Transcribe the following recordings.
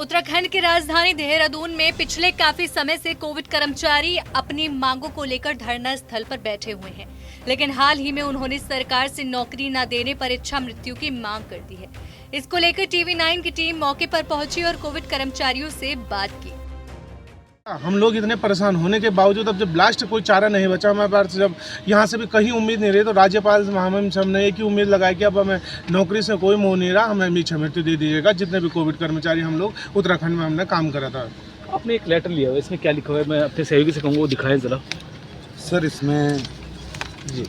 उत्तराखंड की राजधानी देहरादून में पिछले काफी समय से कोविड कर्मचारी अपनी मांगों को लेकर धरना स्थल पर बैठे हुए हैं, लेकिन हाल ही में उन्होंने सरकार से नौकरी न देने पर इच्छा मृत्यु की मांग कर दी है। इसको लेकर TV9 की टीम मौके पर पहुंची और कोविड कर्मचारियों से बात की। हम लोग इतने परेशान होने के बावजूद अब जब लास्ट कोई चारा नहीं बचा हमारे पास, जब यहाँ से भी कहीं उम्मीद नहीं रही, तो राज्यपाल महामहिम से हमने एक ही उम्मीद लगाई कि अब हमें नौकरी से कोई मोह नहीं रहा, हमें इच्छा मृत्यु दे दीजिएगा। जितने भी कोविड कर्मचारी हम लोग उत्तराखंड में हमने काम करा था। आपने एक लेटर लिया हुआ, इसमें क्या लिखा हुआ है? मैं अपने सहयोगी से कहूँगा वो दिखाएं ज़रा। सर इसमें जी,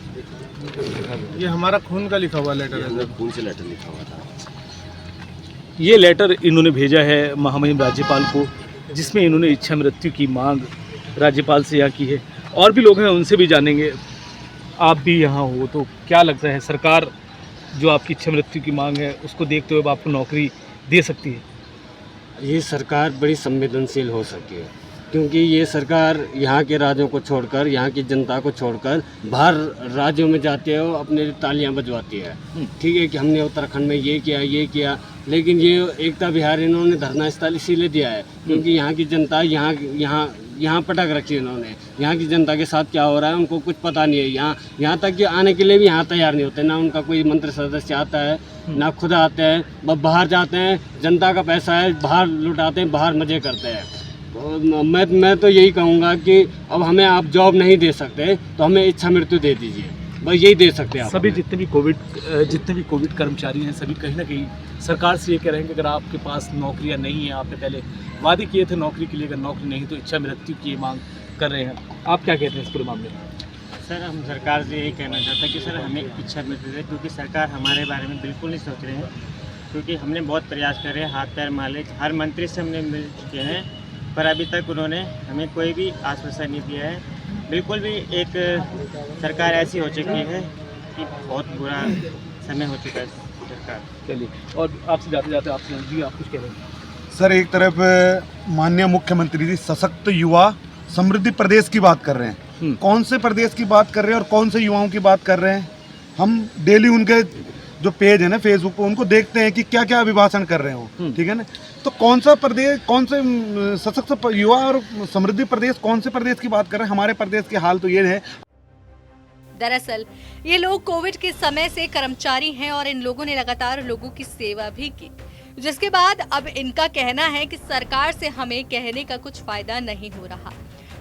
ये हमारा खून का लिखा हुआ लेटर है सर। खून से लेटर लिखा हुआ था। ये लेटर इन्होंने भेजा है महामहिम राज्यपाल को, जिसमें इन्होंने इच्छा मृत्यु की मांग राज्यपाल से यहाँ की है। और भी लोग हैं, उनसे भी जानेंगे। आप भी यहाँ हो तो क्या लगता है, सरकार जो आपकी इच्छा मृत्यु की मांग है उसको देखते हुए आपको नौकरी दे सकती है? ये सरकार बड़ी संवेदनशील हो सकी है, क्योंकि ये सरकार यहाँ के राज्यों को छोड़कर, यहाँ की जनता को छोड़कर बाहर राज्यों में जाते हो अपने तालियां बजवाती है। ठीक है कि हमने उत्तराखंड में ये किया, लेकिन ये एकता विहार इन्होंने धरना स्थल इसीलिए दिया है क्योंकि यहाँ की जनता यहाँ पटक रखी है इन्होंने। यहाँ की जनता के साथ क्या हो रहा है उनको कुछ पता नहीं है। यहाँ तक कि आने के लिए भी यहाँ तैयार नहीं होते, ना उनका कोई मंत्री सदस्य आता है, ना खुद आते हैं। बस बाहर जाते हैं, जनता का पैसा है, बाहर लुटाते हैं, बाहर मज़े करते हैं। तो मैं तो यही कहूँगा कि अब हमें आप जॉब नहीं दे सकते तो हमें इच्छा मृत्यु दे दीजिए, बस यही दे सकते हैं आप। सभी जितने भी कोविड कर्मचारी हैं, सभी कहीं ना कहीं सरकार से ये कह रहे हैं कि अगर आपके पास नौकरियां नहीं हैं, आपने पहले वादे किए थे नौकरी के लिए, अगर नौकरी नहीं तो इच्छा मृत्यु की मांग कर रहे हैं। आप क्या कहते हैं इस पूरे मामले में? सर, हम सरकार से यही कहना चाहते हैं कि सर हमें इच्छा मृत्यु दे, क्योंकि सरकार हमारे बारे में बिल्कुल नहीं सोच रहे हैं। क्योंकि हमने बहुत प्रयास करे, हाथ पैर माले, हर मंत्री से हमने मिल चुके हैं, पर अभी तक उन्होंने हमें कोई भी आश्वासन नहीं दिया है। बिल्कुल भी एक सरकार ऐसी हो चुकी है कि बहुत बुरा समय हो चुका है सरकार। चलिए, और आपसे जाते जाते आपसे जी आप कुछ कह रहे हैं? सर, एक तरफ माननीय मुख्यमंत्री जी सशक्त युवा समृद्धि प्रदेश की बात कर रहे हैं। कौन से प्रदेश की बात कर रहे हैं और कौन से युवाओं की बात कर रहे हैं? हम डेली उनके जो पेज है ना फेसबुक पे, उनको देखते हैं कि क्या क्या अभिभाषण कर रहे हो। ठीक है ना, तो कौन सा प्रदेश, कौन से सशक्त युवा और समृद्धि प्रदेश, कौन से प्रदेश की बात कर रहे हैं? हमारे प्रदेश की हाल तो ये है। दरअसल ये लोग कोविड के समय से कर्मचारी हैं और इन लोगों ने लगातार लोगों की सेवा भी की, जिसके बाद अब इनका कहना है कि सरकार से हमें कहने का कुछ फायदा नहीं हो रहा।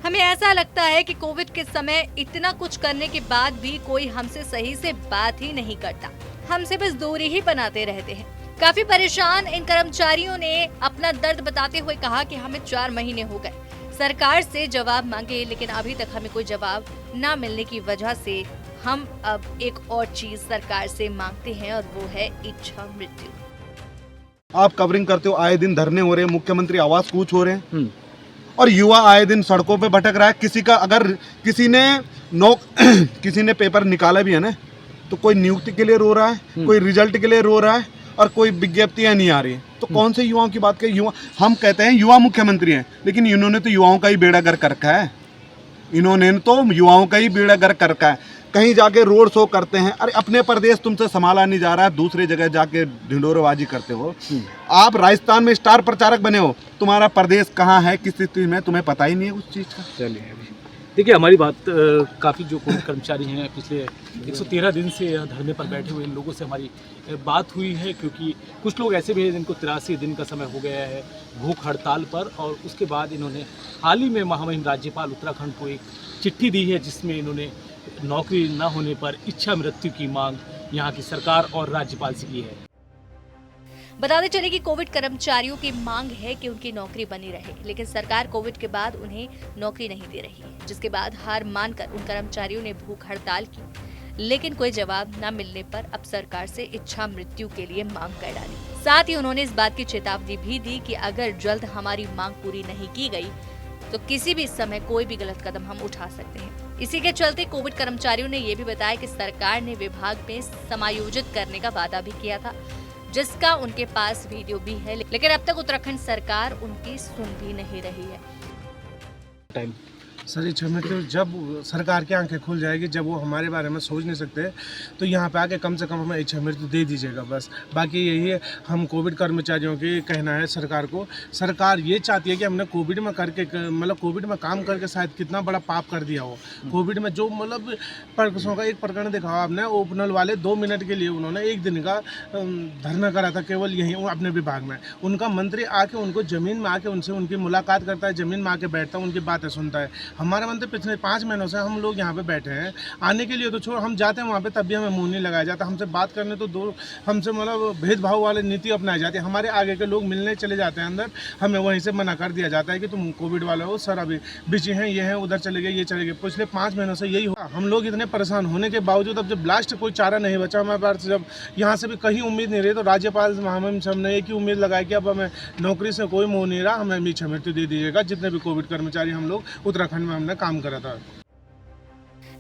हमें ऐसा लगता है कि कोविड के समय इतना कुछ करने के बाद भी कोई हमसे सही से बात ही नहीं करता, हमसे बस दूरी ही बनाते रहते हैं। काफी परेशान इन कर्मचारियों ने अपना दर्द बताते हुए कहा कि हमें 4 महीने हो गए सरकार से जवाब मांगे, लेकिन अभी तक हमें कोई जवाब ना मिलने की वजह से हम अब एक और चीज सरकार से मांगते हैं और वो है इच्छा मृत्यु। आप कवरिंग करते हो, आए दिन धरने हो रहे हैं, मुख्यमंत्री आवास कूच हो रहे हैं और युवा आए दिन सड़कों पे भटक रहा है। किसी का अगर किसी ने पेपर निकाला भी है ना, तो कोई नियुक्ति के लिए रो रहा है, कोई रिजल्ट के लिए रो रहा है और कोई विज्ञप्तियां नहीं आ रही है। तो कौन से युवाओं की बात करें? युवा, हम कहते हैं युवा मुख्यमंत्री हैं, लेकिन इन्होंने तो युवाओं का ही बेड़ा गर्क कर रखा है। इन्होंने तो युवाओं का ही बेड़ा गर्क कर रखा है। कहीं जाके रोड शो करते हैं, अरे अपने प्रदेश तुमसे संभाला नहीं जा रहा है, दूसरी जगह जाके ढिंडोरेबाजी करते हो। आप राजस्थान में स्टार प्रचारक बने हो, तुम्हारा प्रदेश कहाँ है, किस स्थिति में, तुम्हें पता ही नहीं है उस चीज़ का। चलिए, देखिए हमारी बात काफ़ी जो कोविड कर्मचारी हैं पिछले 113 दिन से यहाँ धरने पर बैठे हुए इन लोगों से हमारी बात हुई है, क्योंकि कुछ लोग ऐसे भी हैं जिनको 83 दिन का समय हो गया है भूख हड़ताल पर, और उसके बाद इन्होंने हाल ही में महामहिम राज्यपाल उत्तराखंड को एक चिट्ठी दी है, जिसमें इन्होंने नौकरी न होने पर इच्छा मृत्यु की मांग यहाँ की सरकार और राज्यपाल से की है। बताते चले कि कोविड कर्मचारियों की मांग है कि उनकी नौकरी बनी रहे, लेकिन सरकार कोविड के बाद उन्हें नौकरी नहीं दे रही है, जिसके बाद हार मानकर उन कर्मचारियों ने भूख हड़ताल की, लेकिन कोई जवाब न मिलने पर अब सरकार से इच्छा मृत्यु के लिए मांग कर डाली। साथ ही उन्होंने इस बात की चेतावनी भी दी कि अगर जल्द हमारी मांग पूरी नहीं की गई तो किसी भी समय कोई भी गलत कदम हम उठा सकते हैं। इसी के चलते कोविड कर्मचारियों ने ये भी बताया कि सरकार ने विभाग में समायोजित करने का वादा भी किया था, जिसका उनके पास वीडियो भी है, लेकिन अब तक उत्तराखंड सरकार उनकी सुन भी नहीं रही है। सर इच्छा मृत्यु जब सरकार की आंखें खुल जाएगी, जब वो हमारे बारे में सोच नहीं सकते, तो यहाँ पे आके कम से कम हमें इच्छा मृत्यु दे दीजिएगा बस। बाकी यही है, हम कोविड कर्मचारियों की कहना है सरकार को। सरकार ये चाहती है कि हमने कोविड में करके मतलब कोविड में काम करके शायद कितना बड़ा पाप कर दिया हो। कोविड में जो मतलब परसों का एक प्रकरण देखा आपने, ओपनल वाले 2 मिनट के लिए उन्होंने 1 दिन का धरना करा था केवल यहीं अपने विभाग में। उनका मंत्री आके उनको ज़मीन में आके उनसे उनकी मुलाकात करता है, ज़मीन में आके बैठता है, उनकी बातें सुनता है। हमारा मंत्री पिछले 5 महीनों से हम लोग यहाँ पे बैठे हैं, आने के लिए तो छोड़, हम जाते हैं वहाँ पे तब भी हमें मुँह नहीं लगाया जाता। हमसे बात करने तो दूर, हमसे मतलब भेदभाव वाली नीति अपनाई जाती है। हमारे आगे के लोग मिलने चले जाते हैं अंदर, हमें वहीं से मना कर दिया जाता है कि तुम कोविड वाले हो सर, अभी बिजी हैं, ये हैं, उधर चले गए, ये चले गए। पिछले 5 महीनों से यही हुआ। हम लोग इतने परेशान होने के बावजूद अब जब लास्ट कोई चारा नहीं बचा हमारे पास, जब यहाँ से भी कहीं उम्मीद नहीं रही, तो राज्यपाल महामहिम से हमने एक ही उम्मीद लगाई कि अब हमें नौकरी से कोई मोह नहीं रहा, हमें इच्छा मृत्यु दे दीजिएगा। जितने भी कोविड कर्मचारी हम लोग उत्तराखंड में हमने काम करा था।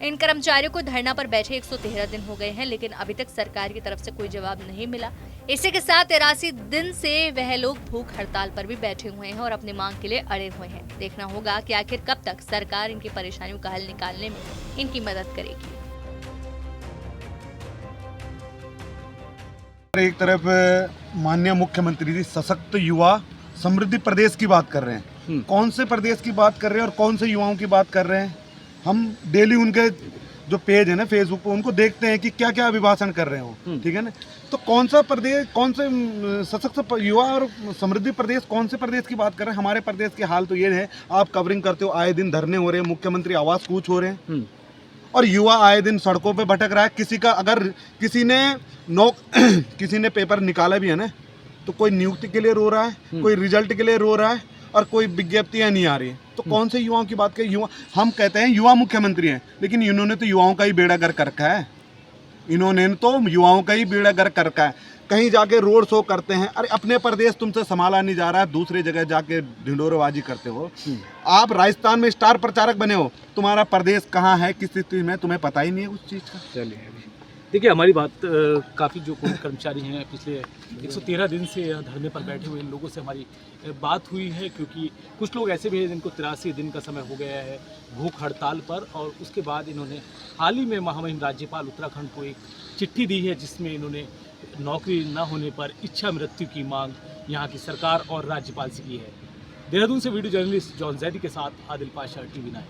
इन कर्मचारियों को धरना पर बैठे 113 दिन हो गए हैं, लेकिन अभी तक सरकार की तरफ से कोई जवाब नहीं मिला। इसी के साथ 83 दिन से वह लोग भूख हड़ताल पर भी बैठे हुए हैं और अपनी मांग के लिए अड़े हुए हैं। देखना होगा कि आखिर कब तक सरकार इनकी परेशानियों का हल निकालने में इनकी मदद करेगी। एक तरफ माननीय मुख्यमंत्री जी सशक्त युवा समृद्धि प्रदेश की बात कर रहे हैं। कौन से प्रदेश की बात कर रहे हैं और कौन से युवाओं की बात कर रहे हैं? हम डेली उनके जो पेज है ना फेसबुक पे, उनको देखते हैं कि क्या क्या अभिभाषण कर रहे हो, ठीक है ना। तो कौन सा प्रदेश, कौन से सशक्त युवा और समृद्धि प्रदेश, कौन से प्रदेश की बात कर रहे हैं? हमारे प्रदेश के हाल तो ये है, आप कवरिंग करते हो, आए दिन धरने हो रहे हैं, मुख्यमंत्री आवास कूच हो रहे हैं और युवा आए दिन सड़कों पे भटक रहा है। किसी का अगर किसी ने पेपर निकाला भी है ना, तो कोई नियुक्ति के लिए रो रहा है, कोई रिजल्ट के लिए रो रहा है और कोई विज्ञप्तियां नहीं आ रही है। तो कौन से युवाओं की बात करें? युवा, हम कहते हैं युवा मुख्यमंत्री हैं, लेकिन इन्होंने तो युवाओं का ही बेड़ा गर्क कर रखा है। इन्होंने तो युवाओं का ही बेड़ा गर्क कर रखा है। कहीं जाके रोड शो करते हैं, अरे अपने प्रदेश तुमसे संभाला नहीं जा रहा है, दूसरी जगह जाके ढिंडोरेबाजी करते हो। आप राजस्थान में स्टार प्रचारक बने हो, तुम्हारा प्रदेश कहाँ है, किस स्थिति में, तुम्हें पता ही नहीं है उस चीज़ का। चलिए देखिए, हमारी बात काफ़ी जो कोविड कर्मचारी हैं पिछले 113 दिन से यहाँ धरने पर बैठे हुए इन लोगों से हमारी बात हुई है, क्योंकि कुछ लोग ऐसे भी हैं जिनको 83 दिन का समय हो गया है भूख हड़ताल पर। और उसके बाद इन्होंने हाल ही में महामहिम राज्यपाल उत्तराखंड को एक चिट्ठी दी है, जिसमें इन्होंने नौकरी न होने पर इच्छा मृत्यु की मांग यहाँ की सरकार और राज्यपाल से की है। देहरादून से वीडियो जर्नलिस्ट जॉन जैदी के साथ आदिल पाशा, TV9।